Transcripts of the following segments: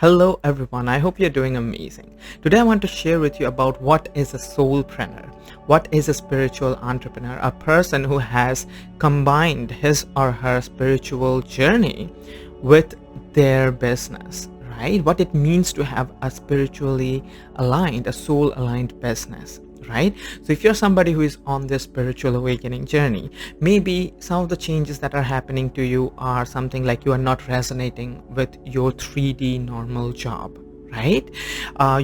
Hello everyone, I hope you're doing amazing. Today I want to share with you about what is a soulpreneur. What is a spiritual entrepreneur? A person who has combined his or her spiritual journey with their business, right? What it means to have a spiritually aligned, a soul aligned business. Right? So if you're somebody who is on this spiritual awakening journey, maybe some of the changes that are happening to you are something like you are not resonating with your 3D normal job, right?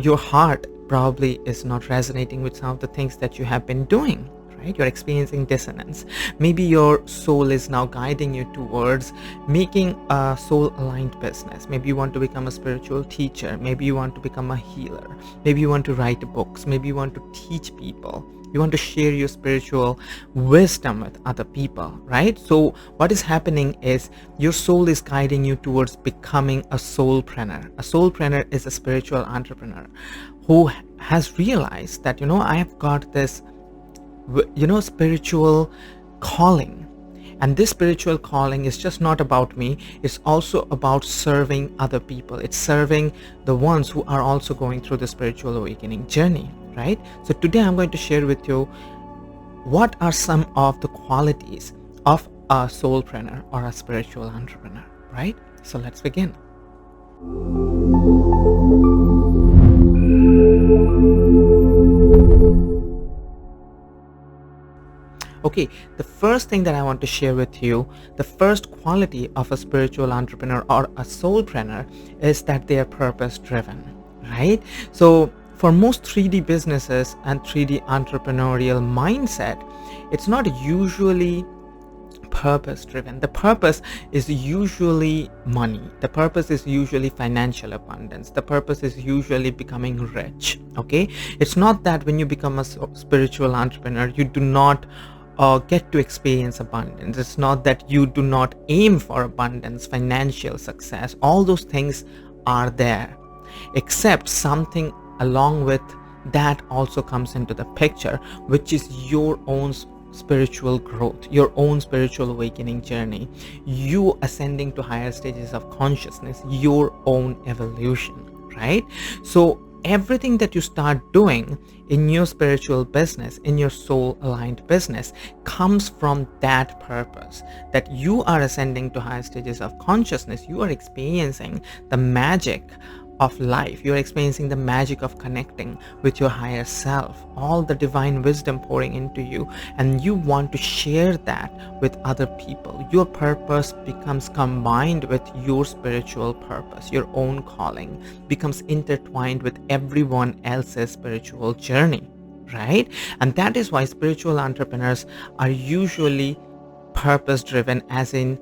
Your heart probably is not resonating with some of the things that you have been doing, right? You're experiencing dissonance. Maybe your soul is now guiding you towards making a soul aligned business. Maybe you want to become a spiritual teacher. Maybe you want to become a healer. Maybe you want to write books. Maybe you want to teach people. You want to share your spiritual wisdom with other people, right? So what is happening is your soul is guiding you towards becoming a soulpreneur. A soulpreneur is a spiritual entrepreneur who has realized that, I have got this spiritual calling, and this spiritual calling is just not about me. It's also about serving other people. It's serving the ones who are also going through the spiritual awakening journey, right? So today I'm going to share with you what are some of the qualities of a soulpreneur or a spiritual entrepreneur, right? So let's begin. Okay, the first thing that I want to share with you, the first quality of a spiritual entrepreneur or a soulpreneur is that they are purpose driven, right? So for most 3D businesses and 3D entrepreneurial mindset, it's not usually purpose driven. The purpose is usually money. The purpose is usually financial abundance. The purpose is usually becoming rich. Okay, it's not that when you become a spiritual entrepreneur you do not get to experience abundance. It's not that you do not aim for abundance, financial success. All those things are there, except something along with that also comes into the picture, which is your own spiritual growth, your own spiritual awakening journey, you ascending to higher stages of consciousness, your own evolution, right? So everything that you start doing in your spiritual business, in your soul aligned business, comes from that purpose, that you are ascending to higher stages of consciousness. You are experiencing the magic of life. You're experiencing the magic of connecting with your higher self, all the divine wisdom pouring into you, and you want to share that with other people. Your purpose becomes combined with your spiritual purpose. Your own calling becomes intertwined with everyone else's spiritual journey, right? And that is why spiritual entrepreneurs are usually purpose driven, as in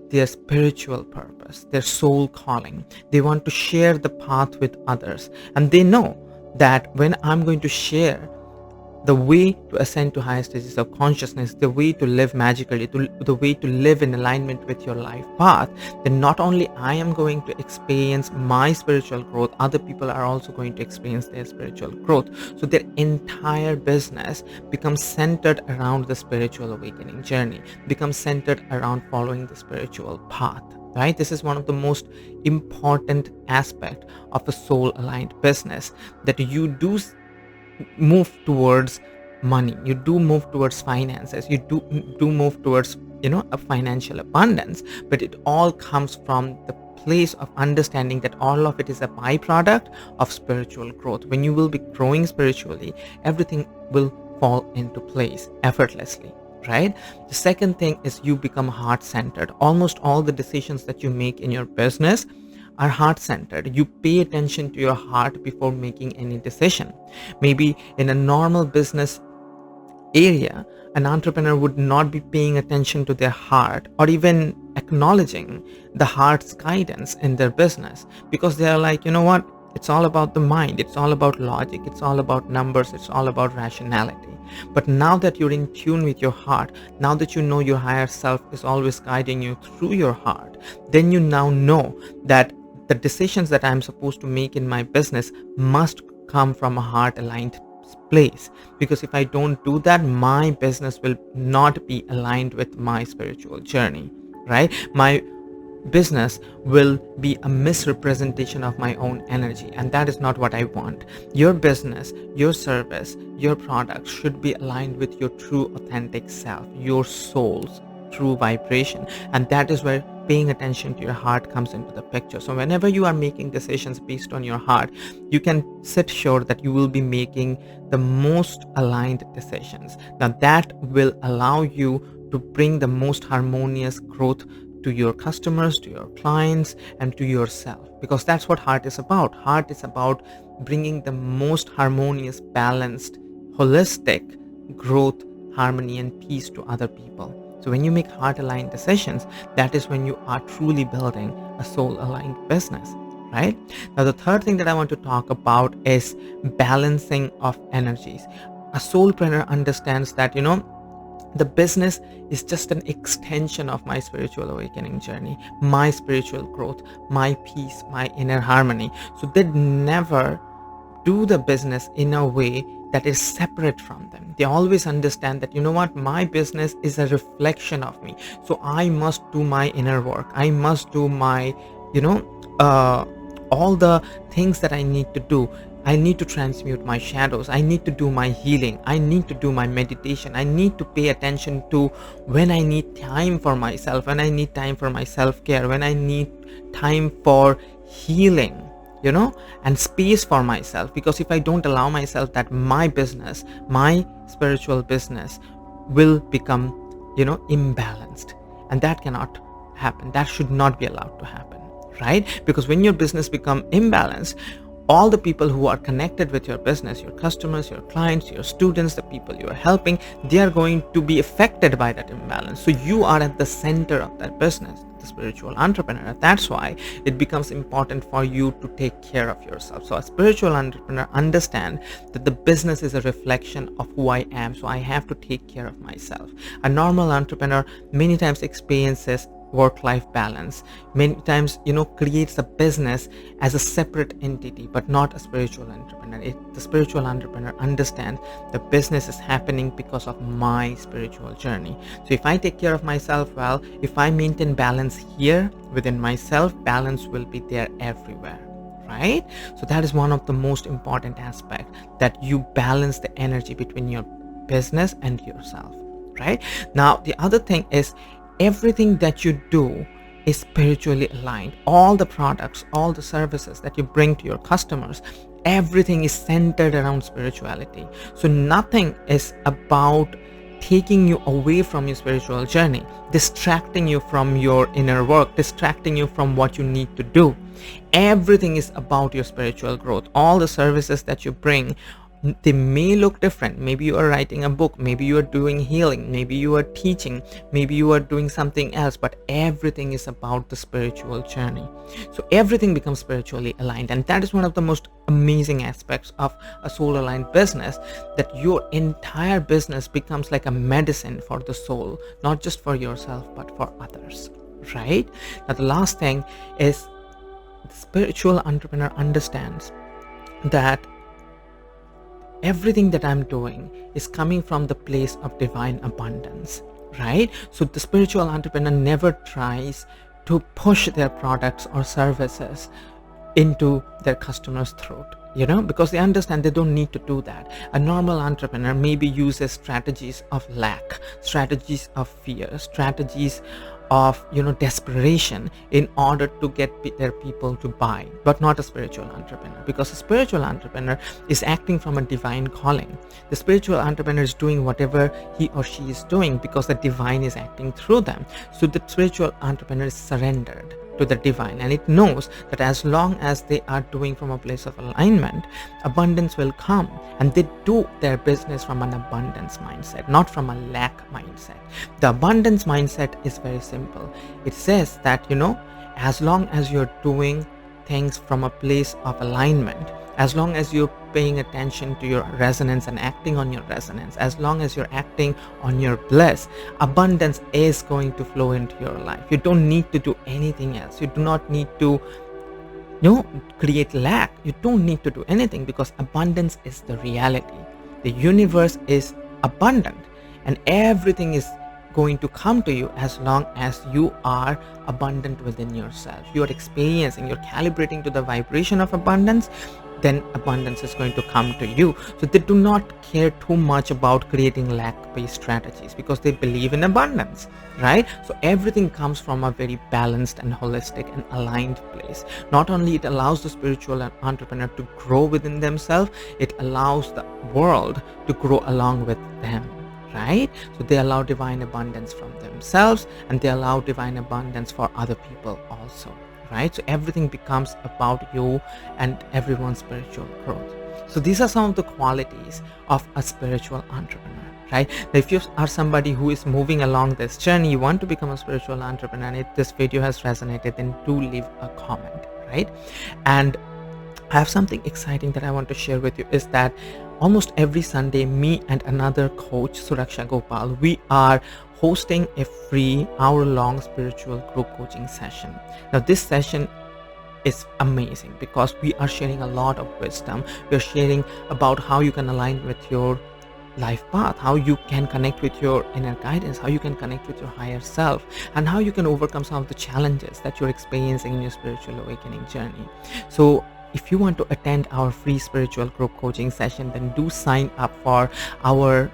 their spiritual purpose, their soul calling. They want to share the path with others, and they know that when I'm going to share the way to ascend to higher stages of consciousness, the way to live magically, the way to live in alignment with your life path, then not only I am going to experience my spiritual growth, other people are also going to experience their spiritual growth. So their entire business becomes centered around the spiritual awakening journey, becomes centered around following the spiritual path, right? This is one of the most important aspect of a soul aligned business, that you do move towards money, you do move towards finances, you do move towards a financial abundance, but it all comes from the place of understanding that all of it is a byproduct of spiritual growth. When you will be growing spiritually, everything will fall into place effortlessly, right? The second thing is you become heart centered. Almost all the decisions that you make in your business are heart-centered. You pay attention to your heart before making any decision. Maybe in a normal business area, an entrepreneur would not be paying attention to their heart or even acknowledging the heart's guidance in their business, because they are like, what? It's all about the mind. It's all about logic. It's all about numbers. It's all about rationality. But now that you're in tune with your heart, now that you know your higher self is always guiding you through your heart, then you now know that the decisions that I'm supposed to make in my business must come from a heart aligned place, because if I don't do that, my business will not be aligned with my spiritual journey, right? My business will be a misrepresentation of my own energy, and that is not what I want. Your business, your service, your product should be aligned with your true authentic self, your soul's true vibration, and that is where paying attention to your heart comes into the picture. So whenever you are making decisions based on your heart, you can sit sure that you will be making the most aligned decisions. Now that will allow you to bring the most harmonious growth to your customers, to your clients, and to yourself, because that's what heart is about. Heart is about bringing the most harmonious, balanced, holistic growth, harmony, and peace to other people. So when you make heart aligned decisions, that is when you are truly building a soul aligned business, right? Now, the third thing that I want to talk about is balancing of energies. A soulpreneur understands that, the business is just an extension of my spiritual awakening journey, my spiritual growth, my peace, my inner harmony. So they never do the business in a way that is separate from them. They always understand that, my business is a reflection of me. So I must do my inner work. I must do my, all the things that I need to do. I need to transmute my shadows. I need to do my healing. I need to do my meditation. I need to pay attention to when I need time for myself, when I need time for my self-care, when I need time for healing, and space for myself. Because if I don't allow myself that, my business, my spiritual business will become, imbalanced. And that cannot happen. That should not be allowed to happen, right? Because when your business become imbalanced, all the people who are connected with your business, your customers, your clients, your students, the people you are helping, they are going to be affected by that imbalance. So you are at the center of that business, the spiritual entrepreneur. That's why it becomes important for you to take care of yourself. So a spiritual entrepreneur understands that the business is a reflection of who I am. So I have to take care of myself. A normal entrepreneur many times experiences work-life balance, many times creates a business as a separate entity, but not a spiritual entrepreneur. The spiritual entrepreneur understands the business is happening because of my spiritual journey. So if I take care of myself well, if I maintain balance here within myself, balance will be there everywhere, right? So that is one of the most important aspects, that you balance the energy between your business and yourself, right? Now the other thing is, everything that you do is spiritually aligned. All the products, all the services that you bring to your customers, everything is centered around spirituality. So nothing is about taking you away from your spiritual journey, distracting you from your inner work, distracting you from what you need to do. Everything is about your spiritual growth. All the services that you bring, they may look different. Maybe you are writing a book, maybe you are doing healing, maybe you are teaching, maybe you are doing something else, but everything is about the spiritual journey. So everything becomes spiritually aligned, and that is one of the most amazing aspects of a soul aligned business, that your entire business becomes like a medicine for the soul, not just for yourself but for others, right? Now the last thing is, the spiritual entrepreneur understands that everything that I'm doing is coming from the place of divine abundance, right? So the spiritual entrepreneur never tries to push their products or services into their customers' throat, because they understand they don't need to do that. A normal entrepreneur maybe uses strategies of lack, strategies of fear, strategies of desperation in order to get their people to buy, but not a spiritual entrepreneur, because a spiritual entrepreneur is acting from a divine calling. The spiritual entrepreneur is doing whatever he or she is doing because the divine is acting through them. So the spiritual entrepreneur is surrendered to the divine, and it knows that as long as they are doing from a place of alignment, abundance will come, and they do their business from an abundance mindset, not from a lack mindset. The abundance mindset is very simple. It says that as long as you're doing things from a place of alignment, as long as you're paying attention to your resonance and acting on your resonance, as long as you're acting on your bliss, abundance is going to flow into your life. You don't need to do anything else. You do not need to create lack. You don't need to do anything, because abundance is the reality. The universe is abundant, and everything is going to come to you as long as you are abundant within yourself. You are experiencing, you're calibrating to the vibration of abundance, then abundance is going to come to you. So they do not care too much about creating lack-based strategies because they believe in abundance, right? So everything comes from a very balanced and holistic and aligned place. Not only it allows the spiritual entrepreneur to grow within themselves, it allows the world to grow along with them, right? So they allow divine abundance from themselves, and they allow divine abundance for other people also, right? So everything becomes about you and everyone's spiritual growth. So these are some of the qualities of a spiritual entrepreneur, right? If you are somebody who is moving along this journey, you want to become a spiritual entrepreneur, and if this video has resonated, then do leave a comment, right? And I have something exciting that I want to share with you, is that almost every Sunday, me and another coach, Suraksha Gopal, we are hosting a free hour-long spiritual group coaching session. Now this session is amazing because we are sharing a lot of wisdom. We are sharing about how you can align with your life path, how you can connect with your inner guidance, how you can connect with your higher self, and how you can overcome some of the challenges that you're experiencing in your spiritual awakening journey. So if you want to attend our free spiritual group coaching session, then do sign up for our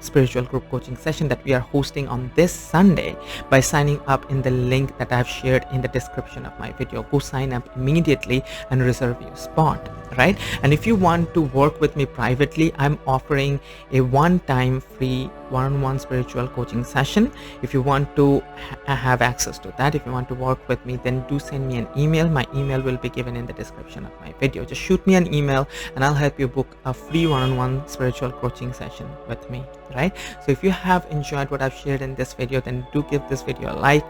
spiritual group coaching session that we are hosting on this Sunday by signing up in the link that I've shared in the description of my video. Go sign up immediately and reserve your spot, right? And if you want to work with me privately, I'm offering a one-time free one-on-one spiritual coaching session. If you want to have access to that, if you want to work with me, then do send me an email. My email will be given in the description of my video. Just shoot me an email and I'll help you book a free one-on-one spiritual coaching session with me, right? So if you have enjoyed what I've shared in this video, then do give this video a like,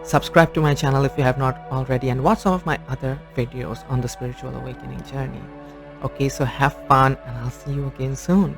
subscribe to my channel if you have not already, and watch some of my other videos on the spiritual awakening journey. Okay, so have fun, and I'll see you again soon.